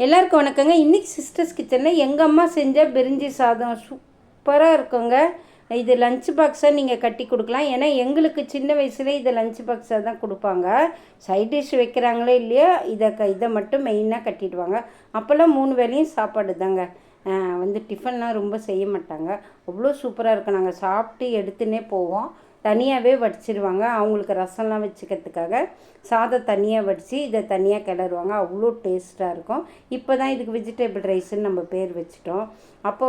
எல்லாருக்கும் வணக்கங்க. இன்றைக்கி சிஸ்டர்ஸ் கிச்சனில் எங்கள் அம்மா செஞ்ச பிரிஞ்சி சாதம் சூப்பராக இருக்குங்க. இது லஞ்ச் பாக்ஸாக நீங்கள் கட்டி கொடுக்கலாம். ஏன்னா எங்களுக்கு சின்ன வயசுல இதை லஞ்ச் பாக்ஸாக தான் கொடுப்பாங்க. சைட் டிஷ் வைக்கிறாங்களோ இல்லையோ இதை மட்டும் மெயினாக கட்டிடுவாங்க. அப்போல்லாம் 3 வேளையும் சாப்பாடு தாங்க. டிஃபன்லாம் ரொம்ப செய்ய மாட்டாங்க. அவ்வளோ சூப்பராக இருக்கும். நாங்கள் சாப்பிட்டு எடுத்துன்னே போவோம். தனியாகவே வடிச்சிடுவாங்க. அவங்களுக்கு ரசம்லாம் வச்சுக்கிறதுக்காக சாதம் தனியாக வடித்து இதை தனியாக கிளறுவாங்க. அவ்வளோ டேஸ்ட்டாக இருக்கும். இப்போ தான் இதுக்கு வெஜிடபிள் ரைஸ்ன்னு நம்ம பேர் வச்சிட்டோம். அப்போ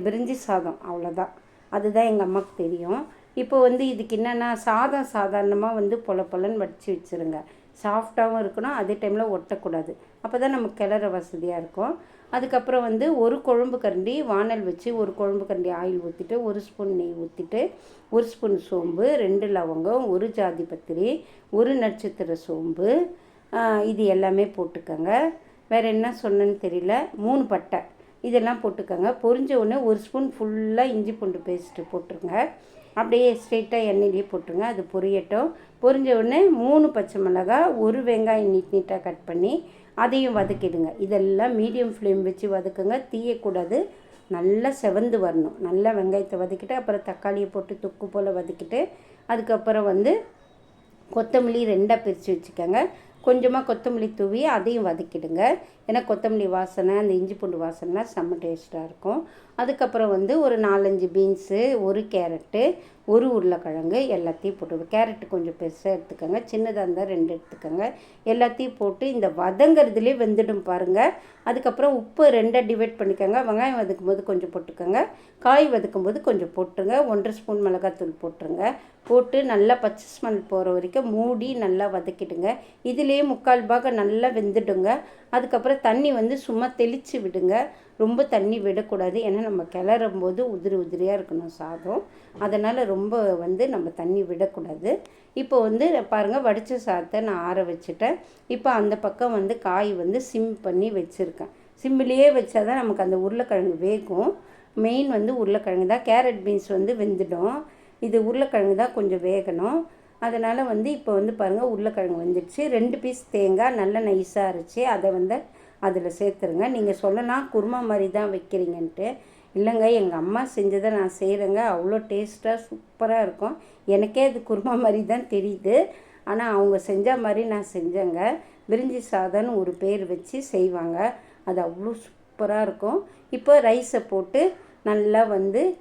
பிரிஞ்சி சாதம் அவ்வளோதான். அதுதான் எங்கள் அம்மாவுக்கு தெரியும். இப்போ இதுக்கு என்னென்னா சாதம் சாதாரணமாக பொல பொலன்னு வடித்து வச்சுருங்க. சாஃப்டாகவும் இருக்கணும், அதே டைமில் ஒட்டக்கூடாது. அப்போ தான் நமக்கு கிளற வசதியாக இருக்கும். அதுக்கப்புறம் ஒரு குழம்பு கரண்டி வானல் வச்சு ஒரு குழம்பு கரண்டி ஆயில் ஊற்றிட்டு 1 ஸ்பூன் நெய் ஊற்றிட்டு 1 ஸ்பூன் சோம்பு, 2 லவங்கம், 1 ஜாதி பத்திரி, 1 நட்சத்திர சோம்பு, இது எல்லாமே போட்டுக்கோங்க. வேறு என்ன சொன்னேன்னு தெரியல. 3 பட்டை இதெல்லாம் போட்டுக்கோங்க. பொரிஞ்ச உடனே 1 ஸ்பூன் ஃபுல்லாக இஞ்சி பூண்டு பேஸ்ட்டு போட்டுருங்க. அப்படியே ஸ்ட்ரெயிட்டாக எண்ணெயிலே போட்டுருங்க. அது பொரியட்டும். பொரிஞ்ச உடனே 3 பச்சை மிளகாய், 1 வெங்காயம் நீட்டாக கட் பண்ணி அதையும் வதக்கிடுங்க. இதெல்லாம் மீடியம் ஃப்ளேம் வச்சு வதக்குங்க. தீயக்கூடாது. நல்லா செவந்து வரணும். நல்லா வெங்காயத்தை வதக்கிட்டு அப்புறம் தக்காளியை போட்டு தொக்கு போல் வதக்கிட்டு அதுக்கப்புறம் கொத்தமல்லி 2ஆக பிரித்து வச்சுக்கோங்க. கொஞ்சமாக கொத்தமல்லி தூவி அதையும் வதக்கிடுங்க. ஏன்னா கொத்தமல்லி வாசனை, அந்த இஞ்சி பூண்டு வாசனைலாம் செம்ம டேஸ்ட்டாக இருக்கும். அதுக்கப்புறம் ஒரு 4-5 பீன்ஸு, 1 கேரட்டு, 1 உருளைக்கிழங்கு எல்லாத்தையும் போட்டு, கேரட்டு கொஞ்சம் பெருசாக எடுத்துக்கோங்க, சின்னதாக இருந்தால் 2 எடுத்துக்கோங்க. எல்லாத்தையும் போட்டு இந்த வதங்கிறதுலே வெந்துடும் பாருங்கள். அதுக்கப்புறம் உப்பு 2ஆக டிவைட் பண்ணிக்கோங்க. வெங்காயம் வதக்கும் போது கொஞ்சம் போட்டுக்கோங்க, காய் வதக்கும் போது கொஞ்சம் போட்டுருங்க. 1.5 ஸ்பூன் மிளகாத்தூள் போட்டுருங்க. போட்டு நல்லா பச்சை ஸ்மெல் போகிற வரைக்கும் மூடி நல்லா வதக்கிடுங்க. இதுலேயே 3/4 பாகம் நல்லா வெந்துடுங்க. அதுக்கப்புறம் தண்ணி சும்மா தெளித்து விடுங்க. ரொம்ப தண்ணி விடக்கூடாது. ஏன்னா நம்ம கிளறும் போது உதிரியாக இருக்கணும் சாதம். அதனால் ரொம்ப நம்ம தண்ணி விடக்கூடாது. இப்போ பாருங்கள், வடித்த சாதத்தை நான் ஆற வச்சுட்டேன். இப்போ அந்த பக்கம் காய் சிம் பண்ணி வச்சுருக்கேன். சிம்மிலேயே வச்சா தான் நமக்கு அந்த உருளைக்கிழங்கு வேகும். மெயின் உருளைக்கிழங்கு தான். கேரட் பீன்ஸ் வெந்துடும். இது உருளைக்கிழங்கு தான் கொஞ்சம் வேகணும். அதனால் இப்போ பாருங்கள், உருளைக்கிழங்கு வந்துடுச்சு. 2 பீஸ் தேங்காய் நல்லா நைஸாக அரைச்சி அதை அதில் சேர்த்துருங்க. நீங்கள் சொல்லலாம் குருமா மாதிரி தான் வைக்கிறீங்கன்ட்டு. இல்லைங்க, எங்கள் அம்மா செஞ்சதை நான் செய்கிறேங்க. அவ்வளோ டேஸ்ட்டாக சூப்பராக இருக்கும். எனக்கே அது குருமா மாதிரி தான் தெரியுது. ஆனால் அவங்க செஞ்ச மாதிரி நான் செஞ்சேங்க. பிரிஞ்சி சாதம்னு ஒரு பேர் வச்சு செய்வாங்க. அது அவ்வளோ சூப்பராக இருக்கும். இப்போ ரைஸை போட்டு நல்லா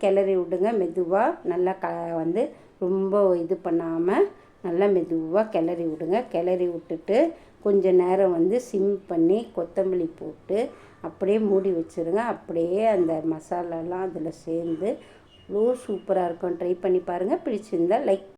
கிளறி விடுங்க. மெதுவாக நல்லா ரொம்ப இது பண்ணாமல் நல்லா மெதுவாக கிளறி விடுங்க. கிளறி விட்டுட்டு கொஞ்சம் நேரம் சிம் பண்ணி கொத்தமல்லி போட்டு அப்படியே மூடி வச்சுருங்க. அப்படியே அந்த மசாலாலாம் அதில் சேர்ந்து அவ்வளோ சூப்பராக இருக்கும். ட்ரை பண்ணி பாருங்கள். பிடிச்சிருந்தால் லைக்